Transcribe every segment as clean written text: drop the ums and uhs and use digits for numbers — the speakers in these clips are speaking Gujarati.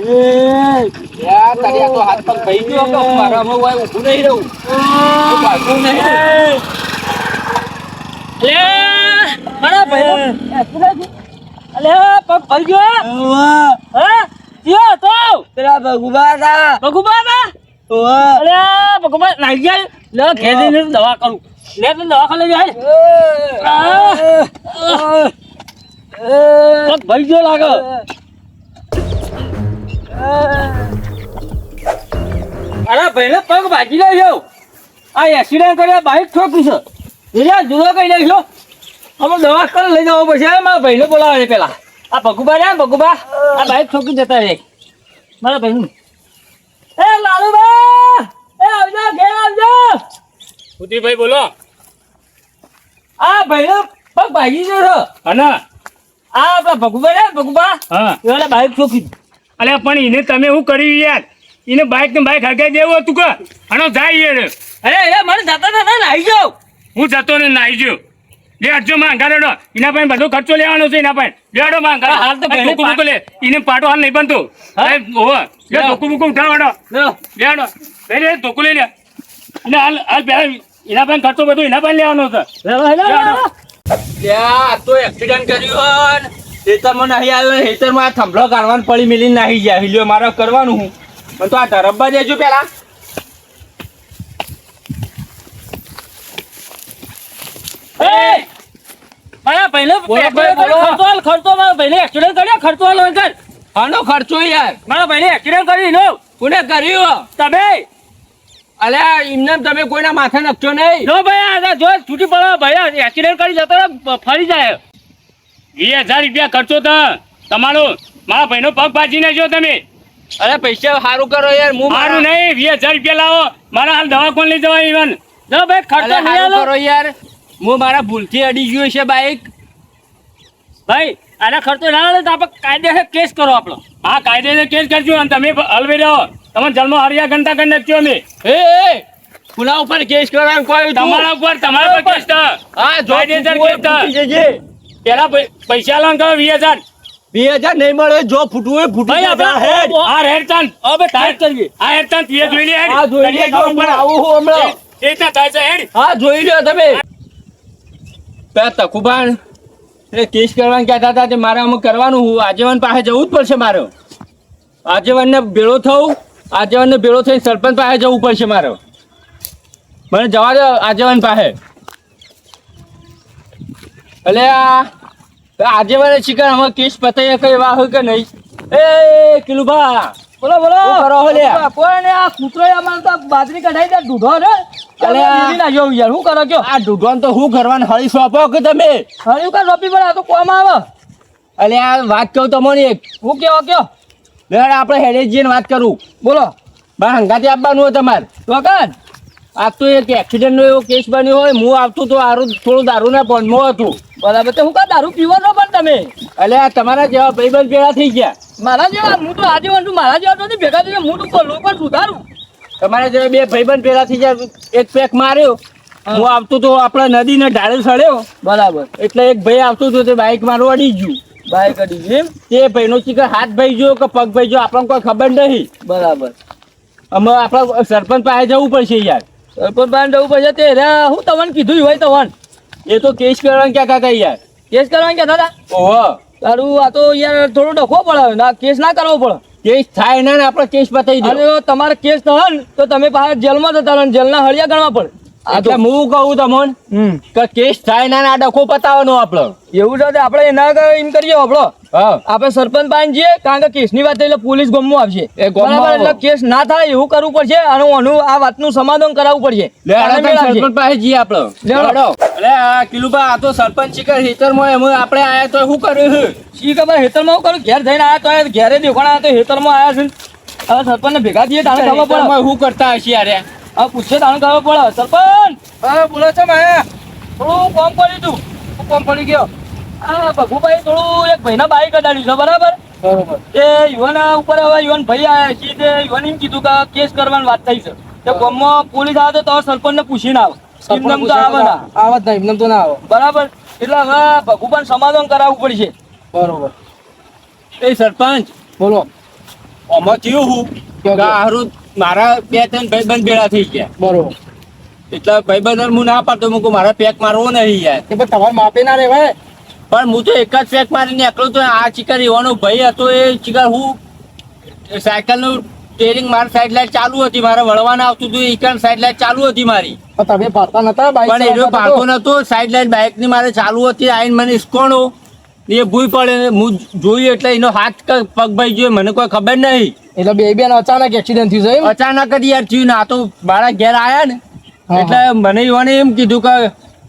યાર તારી આ તો હાથ પગ ભાઈ ગયો કે મારા માં હોય ઊભું નહીં રહું ભાગું નહીં લે મારા ભાઈ અલે પગ ભાઈ ગયો હા કયો તો પેલા ભગુબા હતા. અલે ભગવાન નાઈ જાય લે ઘેરીને દવા કરું લે તો દવાખાને જાય પગ ભાઈ ગયો લાગે અરે ભાઈને પગ ભાજી લેજો આ એક્સિડન્ટ કર્યા બાઈક ઠોકી છે એટલે જુદો કઈ લેજો અમે દવાખાને લઈ જવો પડશે મારા ભાઈને બોલાવે પેલા આ ભગુબા રે ભગુબા આ બાઈક ઠોકી જતા રે મારા ભાઈ એ લાલુબા એ આવજો ઘેર આવજો ઉદયભાઈ બોલો. આ ભાઈને પગ ભાજી ગયો છે અને આ આપણા ભગુબા રે ભગુબા હા એને બાઈક ઠોકી અલ્યા પણ એને તમે શું કર્યું યાર? એને બાઈક ને બાઈક હગાઈ દેવું હતું કે આનો જાય યાર. અરે એ મને જતા જતા નાઈ જાવ હું જતો ને નાઈ ગયો. લે અડજો માંગા લેડો એના પાસે બધો ખર્ચો લેવાનો છે એના પાસે લેડો માંગા હાલ તો પહેલે ધોકું મૂકો લે એને પાટો હાલ નહીં બનતો ઓહો લે ધોકું મૂકો ઉઠાવડો લેડો લે ધોકું લઈ લે અને હાલ હાલ પહેલા એના પાસે ખર્ચો બધો એના પાસે લેવાનો છે યાર તો એક્સિડન્ટ કર્યું ખેતરમાં નહીં આવ્યો ખેતરમાં આ થંભલો કાઢવાનું પડી મિલીને નાહી ગયા હિલ્યો મારે કરવાનું હું પણ તો આ ધરબા દેજો પેલા મારા ભાઈને બોલો, બોલો. ખર્ચો મારા ભાઈને એક્સિડન્ટ કર્યો ખર્ચો આલો અંદર આનો ખર્ચો યાર મારા ભાઈને એક્સિડન્ટ કરી નો કોને કર્યું તમે અલ્યા એમને તમે કોઈના માથે નખજો નહીં જો ભાઈ આ જો છૂટી પડે ભાઈ એક્સિડન્ટ કરી જતો રહે, ફરી જાય 20,000 રૂપિયા ખર્ચો તો તમારો મારા ભાઈનો પગ ભાજી નાખ્યો તમે. અરે પૈસા સારું કરો યાર હું મારું નહીં 20,000 રૂપિયા લાવો મારા હાલ દવા કોણ લઈ જવા ઈવન જો ભાઈ ખર્ચો અરે નહીં સારું આલો કરો યાર હું મારા ભૂલથી અડી ગયું છે બાઈક ભાઈ આના ખર્ચો ના આવે તો આપણે કાયદેસર કેસ કરો આપણો હા કાયદેસર કેસ કરજો અને તમે હલવી રહો તમે જન્મ હરિયા ઘંટા કરી નાખ્યો અમે એ પુના ઉપર કેસ કરવાનું કોઈ તમારા ઉપર તમારા પર કેસ થયો. હા જો કાયદેસર ફૂટવું કેસ હોય ફૂટી જજે. પેલા પૈસા લાવ કરો 20,000 20,000 નહીં મળે જો ફૂટવું હોય ફૂટી ભાઈ જશે. આપણે હેડ. આ રેડતાન હવે ટાઈટ કરીએ આ રેડતાન તીએ જોઈ લે હેડ. હા જોઈ લેજો હમણાં આવું હું હમણાં એ રીતના થાય છે હેડ. હા જોઈ લો તમે પેલા તકુબાન એટલે કેસ કરવાનું કહેતા હતા તે મારે અમુક કરવાનું હું આગેવાન પાસે જવું જ પડશે મારે આગેવાનને ભેળો થવું આગેવાનને ભેળો થઈને સરપંચ પાસે જવું પડશે મારે મને જવા દો આગેવાન પાસે એટલે આ આગેવાને શીખર અમારે કેસ પતાવી કઈ એવા હોય કે નહીં એ કિલુભા બોલો બોલો શું કરો છો લે? કોઈ ને આ કૂતરો અમારે તો બાજરી કઢાઈ દે દૂધો ને અલે આ- બીજી નાખ્યો યાર શું કરો કયો આ ઢૂંઢવાનું તો શું કરવાનું હળી સોંપો કે તમે હળ્યું કા રોપી પડે આ તો કોમ આવે અલે આ વાત કહું તમને એક હું કયો લેડ આપણે હેડે જઈને વાત કરું બોલો બા હંગાથી આપવાનું હોય તમારે વગર આ તો એક એક્સિડન્ટનો એવો કેસ બન્યો હોય હું આવતું તો આરું થોડું દારૂના પંચમાં હતું બરાબર તો હું કા દારૂ પીવો ન પણ તમે એટલે આ તમારા જેવા ભાઈબંધ ભેળા થઈ ગયા મારા જેવા હું તો આજીવન છું મારા જેવા તો નહીં ભેગા થઈને હું તો લોકો સુધારું તમારા જેવા બે ભાઈબંધ ભેળા થઈ ગયા એક પેક માર્યો હું આવતું તો આપણે નદીને ઢાળે સડ્યો બરાબર એટલે એક ભાઈ આવતું હતું તે બાઈક મારું અડી ગયું બાઈક અડી એમ તે ભાઈનો ચીકર હાથ ભાઈ ગયો કે પગ ભાઈ ગયો આપણને કોઈ ખબર નહીં બરાબર અમે આપણા સરપંચ પાસે જવું પડશે યાર સરપંચ બાન જવું પડશે તે રે હું તમને કીધું હોય તો વન એ તો કેસ કરવાનું ક્યાં હતા યાર કેસ કરવાનું કે દાદા ઓહો તારું આ તો યાર થોડો ડખો પડે ના કેસ ના કરવો પડે કેસ થાય ને આપણે કેસ પતાવી દો અને તમારે કેસ થાય ને તો તમે પાછા જેલમાં જતા રહો ને જેલના હળિયા ગણવા પડે એટલે હું કહું તમને કે કેસ થાય ને આ ડખો પતાવવાનો આપણો એવું છે આપણે એના એમ કરીએ આપણો હા આપણે સરપંચ પાસે જઈએ કારણ કે કેસની વાત થઈ એટલે પોલીસ ગમમાં આવશે એ ગામમાં બરાબર આવો. એટલે કેસ ના થાય એવું કરવું પડશે અને આનું આ વાતનું સમાધાન કરાવવું પડશે લે તારે મેળ આવશે. સરપંચ પાસે જઈએ આપણે લેવડો. લેવડો. અરે આ કિલુબા આ તો સરપંચ શિખર હેતરમાં એમ આપણે આયા તો શું કર્યું શી ખબર હેતરમાં હું કરું ઘેર જઈને આયા તો ઘેરે દેખાણ આયા તો હેતરમાં આયા છે હવે સરપંચને ભેગા થઈએ તાણે ખબર પડે હેતરમાં શું કરતા હશે યાર હવે પૂછે તાણે ખબર પડે સરપંચ હા બોલો છો માયા થોડું કોમ પડી તું શું કોમ પડી ગયો આ ભગુભાઈ થોડું એક ભાઈના બાઈક અડાડ્યું છે બરાબર બરોબર એ યુવાન ઉપર હવે યુવાન ભાઈ આયા છે તે યુવાન એમ કીધું કે કેસ કરવાની વાત થઈ છે તે ગામમાં પોલીસ આવે તો સરપંચને પૂછીને આવે એમને તો આવે ના આવત નહીં એમને તો ના આવે. બરાબર એટલે હવે ભગુભાઈ સમાધાન કરાવવું પડશે બરોબર એ સરપંચ બોલો. આમાં થયું હું કે હારું મારા 2-3 ભાઈબંધ ભેળા થઈ ગયા. બરોબર. એટલે ભાઈબંધ હું ના પાડતો મૂકું મારા પેક મારવો નહીં યાર. એ પણ તમારે માપે ના રહેવાય. પણ હું તો એક જ પેક મારીને એકલો તો આ ચિકર એવાનો ભાઈ હતો એ ચિકર હું સાયકલનું સ્ટેરિંગ મારી સાઈડ લાઈટ ચાલુ હતી મારે વળવાના આવતું હતું ઈકન સાઈડ લાઈટ ચાલુ હતી મારી પણ તમે પાડતા નતા બાઈક પણ એનો પાડતો નતો સાઈડ લાઈટ બાઇક ની મારે ચાલુ હતી આઈને મને ઇસ્કોણો એ ભૂઈ પડે હું જોયું એટલે એનો હાથ કે પગ ભાઈ જોયો મને કોઈ ખબર નહીં એટલે બે અચાનક એક્સિડન્ટ થયું છે એમ? અચાનક જ યાર થયું ને આ તો મારા ઘેર આયા ને હા, એટલે મને એવાને એમ કીધું કે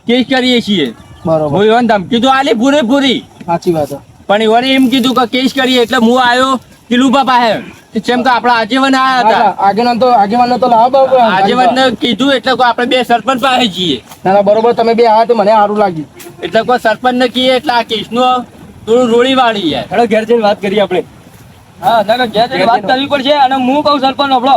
કેસ કરીએ છીએ બરોબર. હું એવાને ધમકી તો આલી પૂરેપૂરી સાચી વાત છે. પણ એવાને એમ કીધું કે કેસ કરીએ એટલે હું આવ્યો કિલુબા પાસે જેમ કે આપણા આજીવન આયા હતા આગેવાનને તો લાવો બરોબર. આજીવન ને કીધું એટલે કોઈ આપણે બે સરપંચ પાસે જઈએ ના ના બરોબર તમે બે આવ્યા તો મને સારું લાગ્યું. એટલે કોઈ સરપંચ ને કહીએ એટલે આ કેસનો થોડું રોળી વાળી યાર હેડો ઘેર જઈને વાત કરીએ આપણે. હા ના ઘેર જઈને વાત કરવી પડશે અને હું કહું સરપંચ આપણો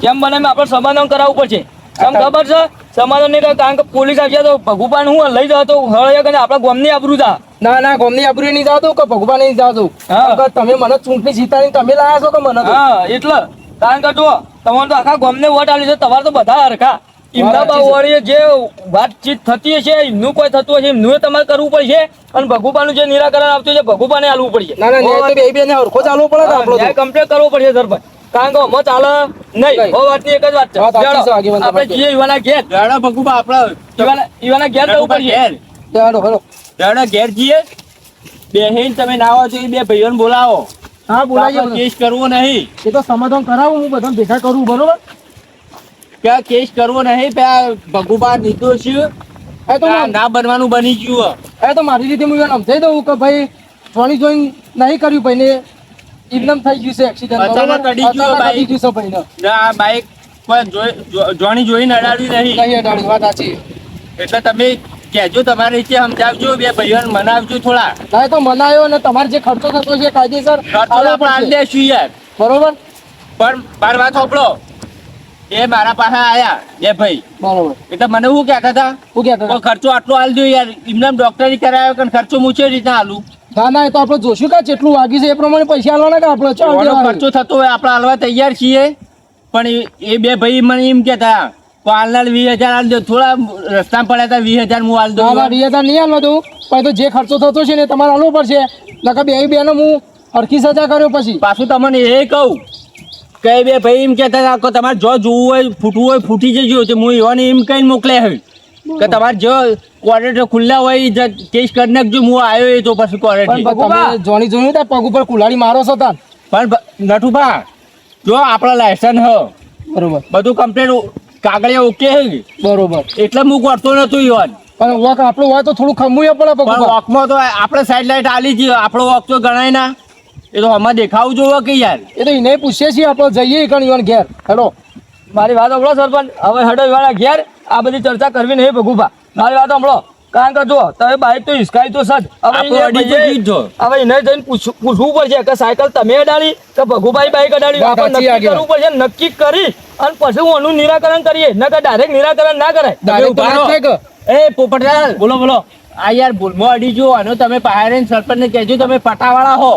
જેમ બને એમ આપણે સમાધાન કરાવવું પડશે. કેમ ખબર છે સમાધાન નહીં કારણ કે પોલીસ આવશે તો ભગુપાન હું લઈ જાવ તો હળે કે આપણા ગામની આબરૂ થા. ના ગોમની આબરૂ નહીં જાતું કે ભગવાન નહીં જાતું. હા. કે તમે મને ચૂંટણી જીતાડીને તમે લાયા છો કે મને તો? હા એટલે કારણ કે જો તમારે તો આખા ગામને વોટ આલી છે તમારે તો બધા હરખા એમના બાવળીએ જે વાતચીત થતી હશે એમનું કોઈ થતું હશે એમનું તમારે કરવું પડશે અને ભગુપાનું જે નિરાકરણ આવતું છે ભગુપાને આલવું પડશે. ના ન્યાય તો બે ને હરખો ચાલવો પડે ને આપણો તો. ન્યાય કમ્પ્લીટ કરવો પડશે સરપંચ કારણ કે અમે ચાલે નહીં બહુ વાતની એક જ વાત છે. વાત સાચી છે, ચાલો, આગેવાન આપણે તમારી. જઈએ ઈવાના ઘેર રાણા ભગુબા આપણા ઈવાના ઘેર જવું પડશે. ઘેર હેડો રાણા ઘેર જઈએ બેહીન તમે ના આવો તો એ બે ભાઈઓને બોલાવો હા બોલાવીએ આપણે બધા. કેસ કરવો નહીં એ તો સમાધાન કરાવું હું બધા ભેગા કરું બરોબર. કે આ કેસ કરવો નહીં પેલા ભગુબા નિર્દોષ છે. એ તો ના ના બનવાનું બની ગયું એ તો મારી રીતે હું એને સમજાઈ દઉં કે ભાઈ જોઈન નહીં કર્યું ભાઈને એકદમ થઈ ગયું છે એક્સિડન્ટ. અચાનક અડી ગયું બાઈક. છે ભાઈને. ના આ બાઈક કોઈ જોણી જોઈને અડાડ્યું નહીં નહીં અડાડી વાત સાચી. એટલે તમે કહેજો તમારી રીતે સમજાવજો બે ભાઈઓને મનાવજો થોડા ના એ તો મનાયો અને તમારે જે ખર્ચો થતો છે કાયદેસર ખર્ચો આલવો આપણે આલી પડશે. દેશું યાર બરોબર પણ બાર વાત હોપડો એ મારા પાસે આયા બે ભાઈ બરોબર. એટલે મને શું કહેતા હતા શું કહેતા કોઈ હતા? ખર્ચો આટલો આલી દો યાર એમને ડોક્ટરી કરાયો કે ખર્ચો હું છે રીતના આલું ના એ તો આપણે જોશું કે જેટલું વાગ્યું છે એ પ્રમાણે પૈસા આલવાના કે આપણે ચાલ એનો દેવાના. ખર્ચો થતો હોય આપણે હાલવા તૈયાર છીએ પણ એ બે ભાઈ મને એમ કહેતા હાલના 20,000 આલી દો થોડા રસ્તામાં પડ્યા હતા 20,000 હું આલી ના દઉં 20,000 નહીં આલવા દઉં પણ તો જે ખર્ચો થતો છે ને એ તમારે આલવો પડશે નકર બેનો હું હરખી સજા કર્યો પછી. પાછું તમને એ કહું કે બે ભાઈ એમ કહેતા હતા કે તમારે જો જોવું હોય ફૂટવું હોય ફૂટી જજો તો હું એવાને એમ કહીને મોકલ્યા હોય કે તમારે જો ક્વોરેટર ખુલ્લા હોય એ ટેસ્ટ કરી નાખજો હું આવ્યો એ તો પછી ક્વોરેટર પણ તમે જોણી જોયું ત્યાં પગ ઉપર કુલાડી મારો છો તાન. પણ નઠુભા જો આપણા લાયસન્સ હ બરોબર બધું કમ્પ્લીટ કાગળિયા ઓકે હે બરોબર. એટલે હું કરતો નતો ઈવન પણ વોક આપણો હોય તો થોડું ખમવું પડે પણ પગ. વોકમાં તો આપણે સાઈડ લાઈટ આલી જ આપણો વોક તો ગણાય ના એ તો આમાં દેખાવું જોવો કે યાર એ તો એને પૂછીએ છીએ આપણે જઈએ કણ ઘેર. હેલો મારી વાત સાંભળો સરપંચ હવે હેડો ઈવાના ઘેર આ બધી ચર્ચા કરવી નહીં ભગુભા મારી વાત સાંભળો કારણ કે જો તમે બાઈક તો હિસકાઈ તો સજ આપણો અડી તો ગઈ જ જો. હવે એને જઈને પૂછવું પડશે કે સાયકલ તમે અડાડી કે ભગુભાઈ બાઈક અડાડી વાત આપણે સાચી નક્કી આગળ. કરવું પડશે નક્કી કરી અને પછી હું આનું નિરાકરણ કરીએ ન કે ડાયરેક્ટ નિરાકરણ ના કરાય Direct તો ઉભા ના રહો. થાય કે? એ પોપટલાલ બોલો બોલો આ યાર ભૂલમાં અડી જો આનો તમે પાયરેન સરપંચને કહેજો તમે પટાવાળા હો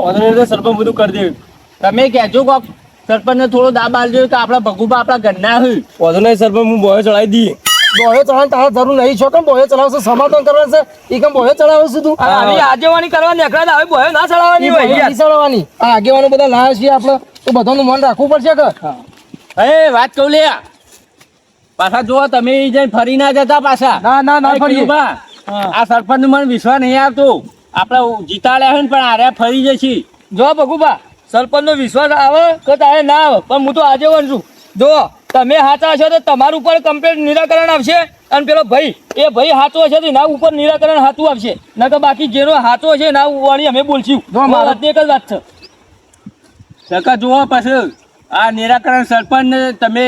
સરપંચ બધું કરી દેવું તમે કહેજો કોક સરપંચને થોડો દાબ આલજો કે આપણા ભગુબા આપણા ઘરના હોય વધુ નહીં સરપંચ હું બોય ચડાવી દઈએ બોહે ચડાવવાની તારે જરૂર નહીં છો કેમ બોહે ચડાવશે સમાધાન કરવાનું છે એ કેમ બોહે ચડાવશે તું? આવી આગેવાની કરવા નીકળ્યા હવે બોય ના ચડાવવાની એ હોય બોહે યાર નહીં ચડાવવાની. આ આગેવાનો બધા લાયા છીએ આપણે તો બધાનું મન રાખવું પડશે કે એ વાત કહું લે પાછા જો તમે ઈ જઈને ફરી ના જતા પાછા ના ફરીએ. ભગુબા, આ સરપંચ મને વિશ્વાસ નહીં આવતો આપણે જીતાડ્યા હોય ને પણ આર્યા ફરી જશે જો ભગુભા સરપંચ નો વિશ્વાસ આવે કે તારે ના આવે પણ હું તો આગેવાન છું જો તમે હાચા હશો તો તમારા ઉપર કમ્પ્લેટ નિરાકરણ આવશે અને પેલો ભાઈ એ ભાઈ હાચો હશે તો એના ઉપર નિરાકરણ હાચું આવશે ન કે બાકી જેનો હાચો હશે એના વાળી અમે બોલશું જો મારા- વાતની એક જ વાત છે સકા જુઓ પછી આ નિરાકરણ સરપંચ તમે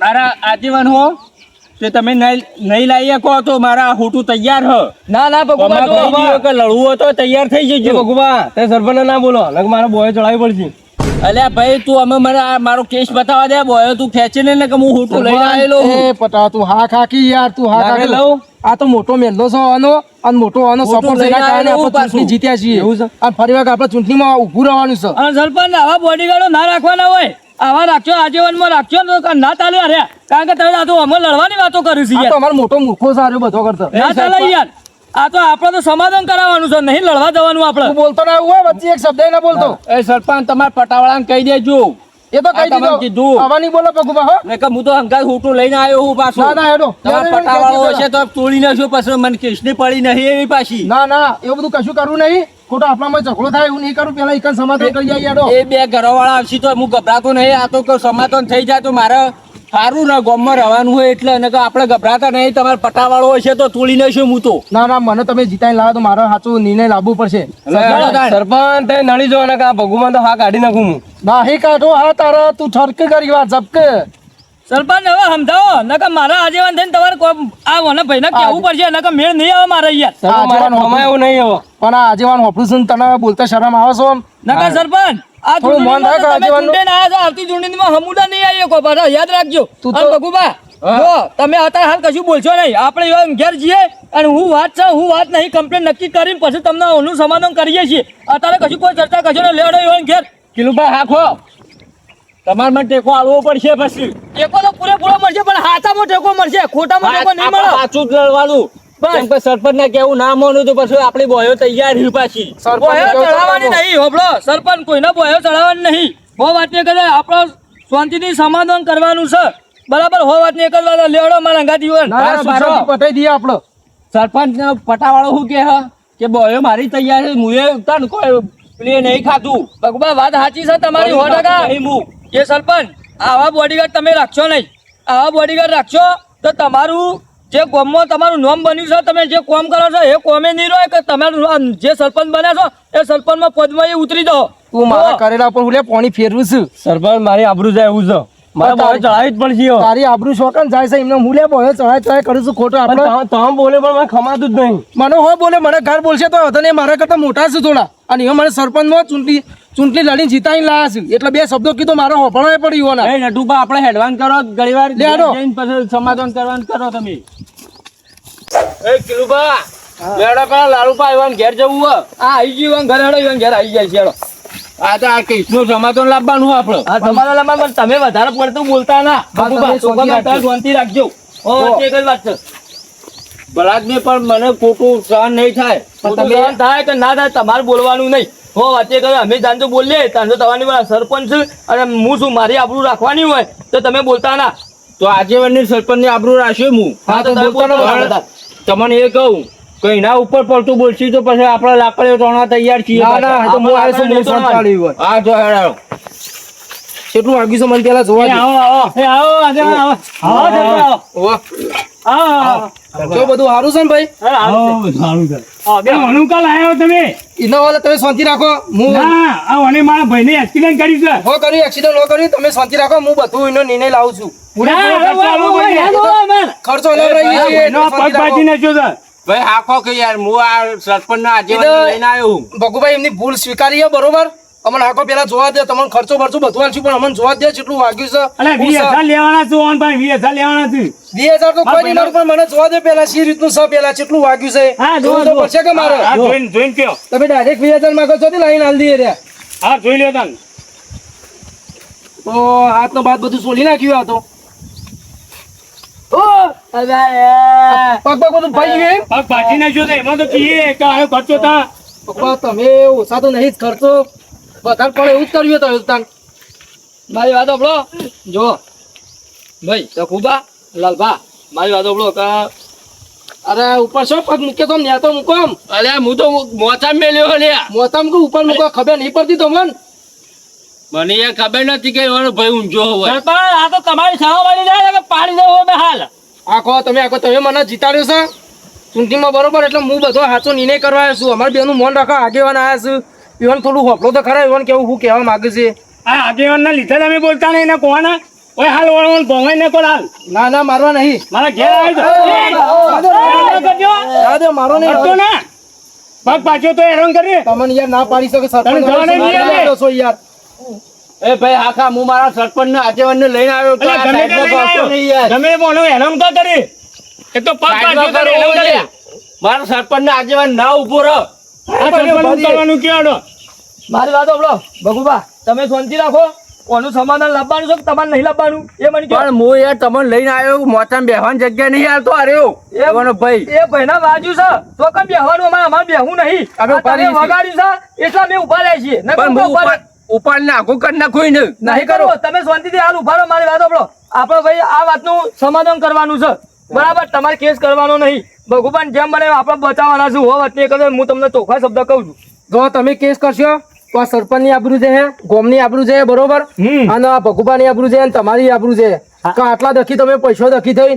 મારા આજીવન હો તે તમે નહીં લાવી શકો તો મારા હોટું તૈયાર હ ના ના ભગુભા આમાં જો કહી દીધું કે લડવું હોય તો તૈયાર થઈ જજો ભગુભા તે સરપંચ ના બોલો લગ મારા બોય ચડાવી પડશે અલ્યા ભાઈ તું અમે મને આ મારો કેસ બતાવવા દે બોયો તું ખેંચી ને કે હું હોટું લઈને આવેલો એ પટા તું હા ખાકી યાર તું હા લાગે ખાકી લઉં? આ તો મોટો મેલ્લો છે આનો અને મોટો આનો મોટું સપોર્ટ છે લઈને એના કારણે આવેલું આપણે ચૂંટણી પાછું. જીત્યા છીએ એવું છે? અને ફરી વાર આપણે ચૂંટણીમાં ઊભું રહેવાનું છે અને સરપંચ આવા બોડીગાર્ડો ના રાખવાના હોય આવા રાખજો આજીવનમાં રાખજો ને તો ના ચાલે અરે કારણ કે તમે આ તો અમે લડવાની વાતો કરી છે આ તો યાર અમારો મોટો મૂર્ખો છે આર્યો બધો કરતો ના ચાલે યાર આ તો આપણે તો સમાધાન કરાવવાનું છે નહીં લડવા જવાનું આપણે તું બોલતો ના હોય વચ્ચે એક શબ્દ ના બોલતો એ સરપંચ તમારા પટાવાળાને કહી દેજો એ તો કહી આ તમને દીધો કીધું. આવા નહીં બોલો ભગુભા હો ને કે હું તો હંગાત હુટું લઈને આવ્યો હું પાછું ના ના હેડો તમારા પટાવાળો હશે તો તોડી નાખ્યો પછી મને કેસની પડી નહીં એવી પાછી ના ના એવું બધું કશું કરવું નહીં ખોટો આપણામાં ઝઘડો થાય એવું નહીં કરું પેલા એક સમાધાન કરી જાય હેડો એ બે ઘરવાળા આવશે તો હું ગભરાતો નહીં આ તો કોઈ સમાધાન થઈ જાય તો મારે સારું ને ગામમાં રહેવાનું હોય એટલે અને કે આપણે ગભરાતા નહીં તમારે પટાવાળો હશે તો તોડી નાખ્યો હું તો ના ના મને તમે જીતાઈ લાવો તો મારો સાચો નિર્ણય લાવવો પડશે સરપંચ તે નડી જો ને ભગુમાં તો હા કાઢી નાખું હું નાહી કાઢો હા તારા તું ઠરક કરી વાત ઝપકે સરપંચ હવે સમજાવો નકર મારા આગેવાન થઈને તમારે આ વને ભાઈને કહેવું પડશે નકર મેળ નહીં આવે મારે યાર એવું નહીં હવે પણ આ આજેવાન ઓપરેશન તને બોલતા શરમ આવે છો નકર સરપંચ આ થોડું મન રાખ ચૂંટણીમાં તો તમે આગેવાનનું. ચૂંટીને આયા છો આવતી ચૂંટણીમાં હમુડા નહીં આવીએ કોઈ પાછા યાદ રાખજો તું તો- અને ભગુભા જો તમે અત્યારે હાલ કશું બોલશો નહીં આપણે એવા ઘેર જઈએ અને હું વાત નહીં કમ્પ્લેન નક્કી કરીને પછી તમને ઓનું સમાધાન કરીએ છીએ અત્યારે કશું કોઈ ચર્ચા કરશો ને લેવડો એવા ઘેર કિલુભાઈ હાખો તમારે મને ટેકો આલવો પડશે પછી ટેકો તો પૂરેપૂરો મળશે પણ હાથામાં ટેકો મળશે ખોટામાં ટેકો નહીં મળે સાચું જ લડવાનું કેમ કે સરપંચ ને કેવું ના માનું તો પછી આપણી બોયો તૈયાર રહ્યું પાછી બોયો ચડાવવાની નહીં હોબળો સરપંચ કોઈના બોયો ચડાવવાની નહીં હો વાત ને કરે આપણો શાંતિથી સમાધાન કરવાનું છે બરાબર હો વાત ને કરવા લેવડો મારા અંગાતી હોય ના ના સુશાંતિ પતાઈ દઈએ આપણો સરપંચ પટાવાળો શું કે બોયો મારી તૈયાર છે મુએ તન કોઈ પ્લે નહીં ખાતું ભગવા વાત સાચી છે તમારી 100%. નહીં હું એ સરપંચ આવા બોડીગાર્ડ તમે રાખશો નહીં આવા બોડીગાર્ડ રાખશો તો તમારું જે કોમમાં તમારું નામ બન્યું છે તમે જે કોમ કરો છો એ કોમે નહીં રહે કે તમારું આ જે સરપંચ બન્યા છો એ સરપંચમાં પદમાં એ ઉતરી જાઓ તું મારા કરેલા પર હું પાણી ફેરવું છું સરપંચ મારી આબરૂ જાય એવું છે મારે બોયો ચડાવી જ પડશે તારી આબરૂ શોકન જાય છે એમને હું લે બોયો ચડાય કરું છું ખોટો આપણે તમે બોલે પણ મને ખમાતું જ નહીં મને હો બોલે મને ઘર બોલશે તો હતો ને મારા કરતા મોટા છે થોડા અને એ મને સરપંચમાં ચૂંટણી લડીને જીતાઈને લાયા છે એટલે બે શબ્દો કીધો મારો હોભળો પડ્યો ના એ નટુભા આપણે હેડવાન કરો ઘણીવાર લે હાલો. જઈને પછી સમાધાન કરવાનું કરો તમે એ કિલુભા મેડા પેલા લાલુપા આવ્યા ઘેર જવું હો આ આવી ગયું ઘરે હેડો ઘેર આવી જાય છે હેડો આ તો આ કેસનું સમાધાન લાવવાનું આપણે આ તમારા લમાં તમે વધારે પડતું બોલતા ના તમે શાંતિ શાંતિ રાખજો ઓ એક જ વાત છે બળાદને પણ મને ખોટું સહન નહીં થાય પણ તમે થાય કે ના થાય તમારે બોલવાનું નહીં હો વાતે કરે અમે જાણતો બોલીએ તાંજો તમારી વાત સરપંચ છું અને હું શું મારી આબરૂ રાખવાની હોય તો તમે બોલતા ના તો આજે વનની સરપંચની આબરૂ રાખ્યો હું હા તો તમે બોલતા ના તમને એ કહું કે એના ઉપર પડતું બોલશી તો પછી આપણે લાકડીઓ તોડવા તૈયાર છીએ ના ના એ તો હું આવ્યો છું, હું સંતાડી હોય હા જો હેડાડો કેટલું વાગ્યું છે મને પેલા જોવા દે તો બધું સારું છે ને ભાઈ અનુકાલ આવ્યો તમે એના વાળા તમે શાંતિ રાખો હું ના આ મને મારા ભાઈને એક્સિડન્ટ કરી છે હો કર્યું એક્સિડન્ટ હો કર્યું તમે શાંતિ રાખો હું બધું એનો નિર્ણય લાવું છું ખર્ચો અલગ રહી છે એનો પગ બાજી નાખ્યો છે ભાઈ હાખો કે યાર હું આ સરપંચના આજે લઈને આવ્યો હું ભગુભાઈ એમની ભૂલ સ્વીકારી છે બરોબર અમને આખો પેલા જોવા દે તમને ખર્ચો ભરચું બધું આલશું પણ અમને જોવા દે જેટલું વાગ્યું છે અલે 20,000 લેવાના છું ઓન ભાઈ 20,000 લેવાના છું 2000 તો કોઈ નહીં મારું પણ મને જોવા દે પેલા સી રીતનું છે પેલા કેટલું વાગ્યું છે હા જોવું તો પડશે કે મારે હા જોઈને કયો તમે ડાયરેક્ટ 2000 માંગો છો લાઈન હાલ દઈએ રે હા જોઈ લ્યો તને તો હાથનો બાદ બધું સોલી નાખ્યું આ તો પગ પગ બધું ભાઈ ગયું પગ બાજી નાખ્યો છે એમાં તો કહીએ કે આનો ખર્ચો થા પપ્પા તમે ઓછા તો નહીં જ ખર્ચો વધારે પડે એવું જ કર્યું તો તાન મારી વાત સાંભળો જો ભાઈ સખુબા લાલભા મારી વાત સાંભળો કે અરે ઉપર શું પગ મૂકે તો ન્યા તો મૂકો આમ અરે હું તો મોચા મેલ્યો લ્યા મોતામ કે ઉપર મૂકો ખબર નહીં પડતી તો મને એ ખબર નથી કે એનો ભાઈ ઊંચો હોય સરપંચ આ તો તમારી સાવા વાળી જાય કે પાડી દેવો બે હાલ તમે મને જીતાડ્યો છે ચૂંટણીમાં બરોબર એટલે હું બધો સાચો નિર્ણય કરવા આવ્યો છું અમારે બેનું મન રાખવા આગેવાન આવ્યા છું ઈવન થોડું હોપલો તો ખરા ઈવન કેવું હું કહેવા માંગે છે આ આગેવાનના લીધે તમે બોલતા નહીં ને કોના ઓય હાલ ઓળણ ભોંગાઈ ને કોલ હાલ ના ના મારવા નહીં મારા ઘેર આવી દાદા મારો નહીં તો ના પગ પાછો તો હેરાન કરી તમને યાર ના પાડી શકે તને જવા નહીં દે. છો યાર એ ભાઈ હાખા હું મારા સરપંચ ને આગેવાન ને લઈને આવ્યો તો આ સાઈડમાં પાડતો નહીં યાર તમે બોલો હેરાન કા કરી એ તો પગ સાઈડમાં પાછો કરવો કરે, છે. મારો સરપંચ આગેવાન ના ઉભો રહો. આ સરપંચ કરવાનું કેવાડો. મારી વાત સાંભળો ભગુભા, તમે શાંતિ રાખો. કોનું સમાધાન લાવવાનું છે કે તમારે નહીં લાવવાનું એ મને કહો. પણ હું યાર તમને લઈને આવ્યો મોચામાં બેહવાની જગ્યા નહીં હાલતો આર્યો એવાનો ભાઈ. એ ભાઈના બાજુ છે તો કેમ બેહવાનું? અમારે બેહવું નહીં. અમે આ ઉભા તમે રહીએ છીએ. વગાડ્યું છે એટલે અમે ઉભા રહ્યા છીએ. નકર પણ ઉભા હું રહ્યા. ઉપાડ નાખું કરી નાખું ને નહીં કરો. તમે શાંતિથી હાલ ઉભા રહો. મારી વાત સાંભળો. આપણે ભાઈ આ વાતનું સમાધાન કરવાનું છે, બરાબર? તમારે કેસ કરવાનો નહીં. ભગવાન જેમ બને આપણે બચાવવાના છે. હો વાત નહીં કરે. હું તમને ચોખ્ખા શબ્દ કહું છું. જો તમે કેસ કરશો તો આ સરપંચની આબરૂ છે, ગોમની આબરૂ છે, બરોબર? અને આ ભગુભાની આબરૂ છે અને તમારી આબરૂ છે. કે આટલા દખી તમે પૈસો દખી થઈ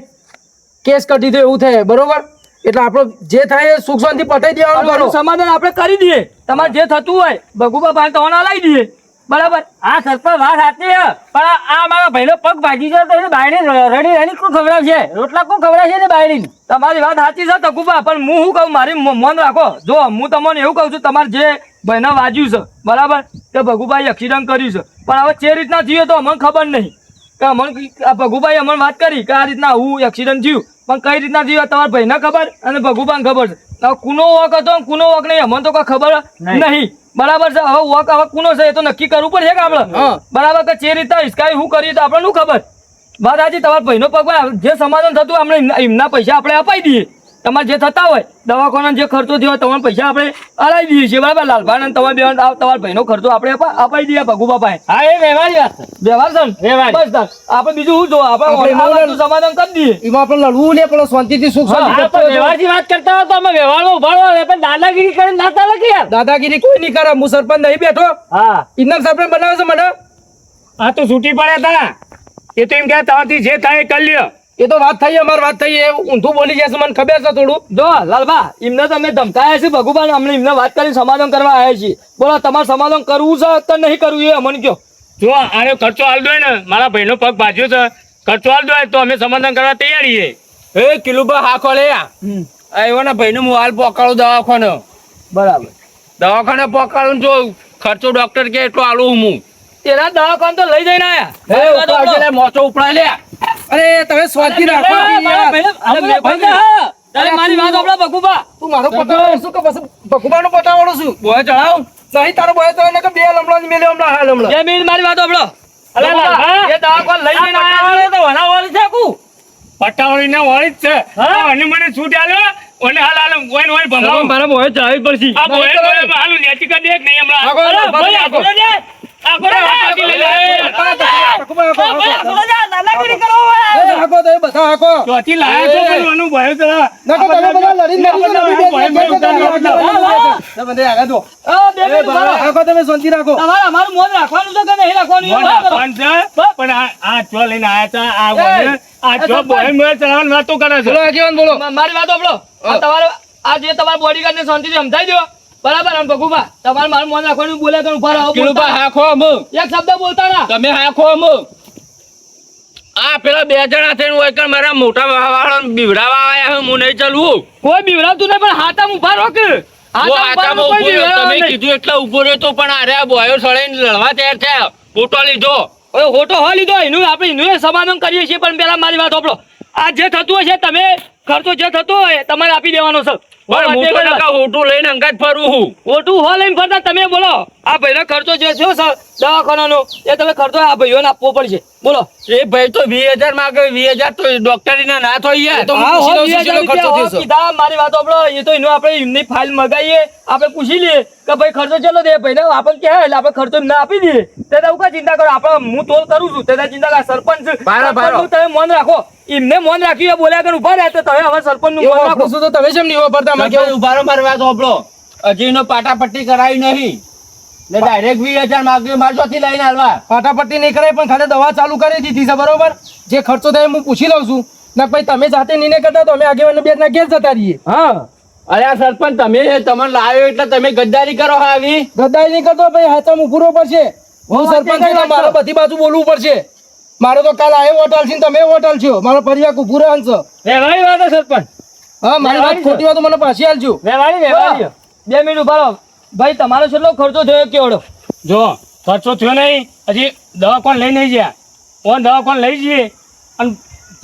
કેસ કટી દો એવું થાય, બરોબર? એટલે આપણો જે થાય એ સુખ શાંતિ પતાઈ દેવાનું કરો. આનું સમાધાન આપણે કરી દઈએ. તમારે જે થતું હોય ભગુભા ભાઈ તમને લાવી દઈએ, બરાબર? આ સરપંચ વાત સાચી છે, પણ આ મારા ભાઈનો પગ ભાજી છે તો એને બાયડી રડી રડી કોણ ખવડાવશે? રોટલા કોણ ખવડાવશે ને બાયડી? તમારી વાત સાચી છે તકુભા, પણ હું શું કહું, મારી મન રાખો. જો હું તમને એવું કહું છું, તમારે જે ભાઈને વાજ્યું છે, બરાબર, કે ભગુભાઈ એક્સિડન્ટ કર્યું છે, પણ હવે જે રીતના થયું તો અમને ખબર નહીં. કે અમને આ ભગુભાઈ અમને વાત કરી કે આ રીતના હું એક્સિડન્ટ થયું, પણ કઈ રીતના થયું તમારા ભાઈને ખબર અને ભગુભાઈને ખબર છે. હવે કુનો વોક હતો ને કુનો વોક નહીં અમને તો કોઈ ખબર નહીં, બરાબર છે? હવે વોક હવે કુનો છે એ તો નક્કી કરવું પડશે કે આપણે, બરાબર? કે જે રીતના હિસકાઈ હું કર્યું તો આપણે શું ખબર? વાત સાચી. તમારા ભાઈનો પગ જે સમાધાન થતું આપણે એમના પૈસા આપણે અપાઈ દઈએ. તમારે જે થતા હોય દવાખાના જે ખર્ચો થયો હોય તમારા પૈસા આપણે અલાવી દઈએ છીએ, બરાબર? લાલભાઈ અને તમારે બે તમારા ભાઈનો ખર્ચો આપણે અપાઈ દઈએ ભગુભા પાસે. હા, એ વ્યવહારી વાત છે. વ્યવહાર છે ને? વ્યવહારી. બસ તાર. આપણે બીજું શું જો આપણે આપણે આ વાતનું સમાધાન કરી દઈએ. એમાં આપણે લડવું લે પેલો શાંતિથી સુખ શાંતિ હા, પતાવી પણ દો. વ્યવહારથી વાત કરતા હોય તો અમે વ્યવહારમાં ઉભા રહો. પણ દાદાગીરી કરીને ના ચાલે કે યાર. દાદાગીરી કોઈ નહીં કરે. હું સરપંચ નહીં બેઠો. હા, ઇનામ સરપંચ બનાવે છે મને. આ તો છૂટી પડ્યા હતા. એ તો એમ કે તમારાથી જે થાય એ કરી લ્યો. એ તો વાત થઈ, અમારી વાત થઈ, એ ઊંધું બોલી જાય છે, મને ખબર છે થોડું. જો લાલભા, એમને તમે ધમકાયા છે ભગુભાઈ, અમને એમને વાત કરીને સમાધાન કરવા આવ્યા છીએ. બોલો તમારે સમાધાન કરવું છે કે નહીં કરવું એ અમને કહો. જો આનો ખર્ચો હાલ દો ને, મારા ભાઈનો પગ ભાજ્યો છે, ખર્ચો હાલ દો તો અમે સમાધાન કરવા તૈયાર છીએ. એ કિલુબા હાખો લે આ એવાના ભાઈને હું હાલ પકડું દવાખાને. બરાબર. દવાખાને પકડું જો ખર્ચો ડોક્ટર કે એટલો આલું હું. તેના દવાખાને તો લઈ જઈને આયા. એ ઉપડાવજે લે, મોચો ઉપડાય લે. અરે તમે શાંતિ રાખો. મારા ભાઈને- અરે મેં ભાઈ હા. તારે મારી વાત સાંભળો ભગુભા. તું મારો પટાવવાનો છું કે પછી ભગુબાનો પટાવવાનો છું? બોય ચડાવ. નહીં તારો બોય તો એને કે બે લમણા ની મેલ્યો હમણાં હાલ હમણાં. બે મિનિટ મારી વાત સાંભળો. અલા લાલભા, એ દવાખાને લઈ જઈને આયા. પટાવાળો તો વલાવાળી છે કુ. પટ્ટાવાળી ના વાળી જ છે. હા? અને મને છૂટ આલ્યો અને હાલ હાલ ઓય ઓય ભમાવો. મારા મોએ ચડાવી પડશે. આ બોય હાલ નેચી કરી દે કે નહીં હમણાં. આગો, અરે આગો, ભાઈ, આગો. આગળ જા. આગળ હાથી લઈ લે. ભગુબા, ઓ ભાઈ, આગળ જા. દાદાગીરી કરો હવે. એ હાકો તો એ બધા હાકો. ચોથી લાયા છો પણ આનું ભય તો નાખો, તમે બધા લડીને લડીને લડી ભય ભય ઉતારી નાખો. તમે બધા આગળ દો. બે મિનિટ બરાબર, ઉભા રહો. હાકો તમે શાંતિ રાખો. તમારે અમારું મોન રાખવાનું છે કે નહીં રાખવાનું એ મોન વાત કરો. આપવાનું છે, પણ આ ચો લઈને આયા હતા આ વને આ ચો બોય મોય ચલાવવાની વાતો કરે છે. બોલો આગેવાન બોલો. મારી વાત સાંભળો. આ તમારે આ જે તમારા બોડીગાર્ડ ને શાંતિથી સમજાઈ દો, બરાબર? અને ભગુભા, તમારે મારું મોન રાખવાનું બોલે કે ઉભા રહો. કિલુબા બોલતા હાખો અમુક. એક શબ્દ બોલતા ના. તમે હાખો અમુક. આ પેલા બે જણા થઈને હોય કે મારા મોટા વાળા બીવડાવા આયા હું નહીં ચાલવું. કોઈ બીવડાવતું નહીં, પણ હાથામાં ઉભા રહો કે જો હાથામાં આટામાં કોઈ ઉભો રહ્યો, બીવડાવવાનું તમે નહીં. કીધું એટલે ઉભો રહ્યો તો પણ આરે આ બોયો સળાઈને લડવા તૈયાર થયા. ફોટો લીધો. હવે હોટો હો લીધો, એનું આપણે એનું સમાધાન કરીએ છીએ, પણ પેલા મારી વાત સાંભળો. આ જે થતું હશે તમે ખર્ચો જે થતો હોય તમારે આપી દેવાનો છે. પણ હું તો નકા હોટું લઈને અંગાત ફરું હું. હોટું હો લઈને ફરતા તમે બોલો. આ ભાઈનો ખર્ચો જે થયો છે દવાખાનાનો એ તમે ખર્ચો આ ભાઈઓને આપવો પડશે. બોલો. એ ભાઈ તો 20,000 માંગે. 20,000 તો ડોક્ટરીના ના થઈ યાર. તો હા, પૂછી હો, લઉં છું 20,000 કેટલો ખર્ચો થયો છે. કીધા, મારી વાત સાંભળો. એ તો એનું આપણે એમની ફાઇલ મગાવીએ, આપણે પૂછી લઈએ કે ભાઈ ખર્ચો ચલો દે ભાઈને આપણને કહે એટલે આપણે ખર્ચો ના આપી દઈએ. તે એવું કા ચિંતા કરો, આપણે હું તોલ કરું છું. તે ચિંતા કર. સરપંચ બારા, બારા. સરપંચનું તમે મન રાખો. એમને મન રાખ્યું એ બોલ્યા કે ઉભા રહ્યા તો તમે હવે સરપંચનું એવું મન રાખો. પૂછું તો તમે કેમ નહીં વાપરતા? અમારે તમે કેવું? ઉભા રહો, મારી વાત સાંભળો. હજી એનો પાટાપટ્ટી કરાવી નહીં ને ડાયરેક્ટ 20,000 માંગ્યું. મારે ચોથી લઈને હાલવા. પાટાપટ્ટી નહીં કરે પણ ખાલી દવા ચાલુ કરી દીધી છે, બરોબર? જે ખર્ચો થાય હું પૂછી લઉં છું. ના ભાઈ તમે જાતે નિર્ણય કરતા તો અમે આગેવાન બે ના ઘેર જતા રહીએ. હા, અરે આ સરપંચ તમે લાવ્યો એટલે તમે ગદ્દારી કરો હા આવી. ગદ્દારી નહીં કરતો ભાઈ, હાથમાં પૂરો પડશે. હું સરપંચ છું, મારે બધી બાજુ બોલવું પડશે. મારો તો કાલ આયો હોટલ છે ને તમે હોટલ છો. મારો પરિવાર ઉભું રહે છે. વ્યવહારી વાત છે સરપંચ. હા, મારી વાત ખોટી હોય તો મને પાછી આલજો. વ્યવહારી વ્યવહારી. 2 મિનિટ ઉભા રહો. ભાઈ તમારો કેટલો ખર્ચો થયો કેવડો? જો ખર્ચો થયો નહીં, હજી દવાખાને લઈ નહીં ગયા. ઓન દવાખાને લઈ જઈએ અને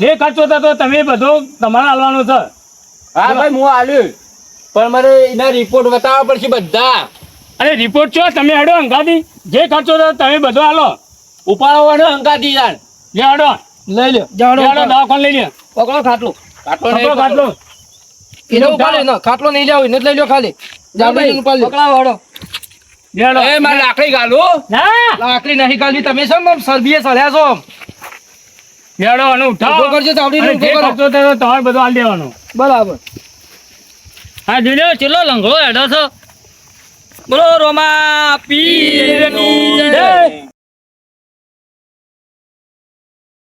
જે ખર્ચો થતો તમે બધો તમારે આલવાનો છે. હા ભાઈ હું આલ્યું પણ મારે એના રિપોર્ટ બતાવવા પડશે બધા. અરે રિપોર્ટ છો તમે હેડો અંગાથી જે ખર્ચો થતો તમે બધો આલો. ઉપાડવાનો હંકાતી યાર. જે હેડો લઈ લ્યો જે હેડો દવાખાને લઈ લે. પકડો ખાટલો કાટલો નહીં ખાટલો ખાટલો. એને ઉપાડે ને ખાટલો નહીં જાવ એને જ લઈ લો ખાલી જાવડી ઉપાડ લ્યો. પકડાવો હડો જે હેડો. એ મારે લાકડી ગાલું. ના લાકડી નહીં કાઢવી તમે શું આમ સરબીએ સળ્યા છો જે હેડો અને ઉઠાવો. ઉભો કરજો ચાવડીને અને ઉભો જે કરો. ખર્ચો થતો તમારે બધો આલી દેવાનો. બરાબર હા જોઈ ચેલો લંગડો હેડો છો. બોલો રોમા પીરની જય.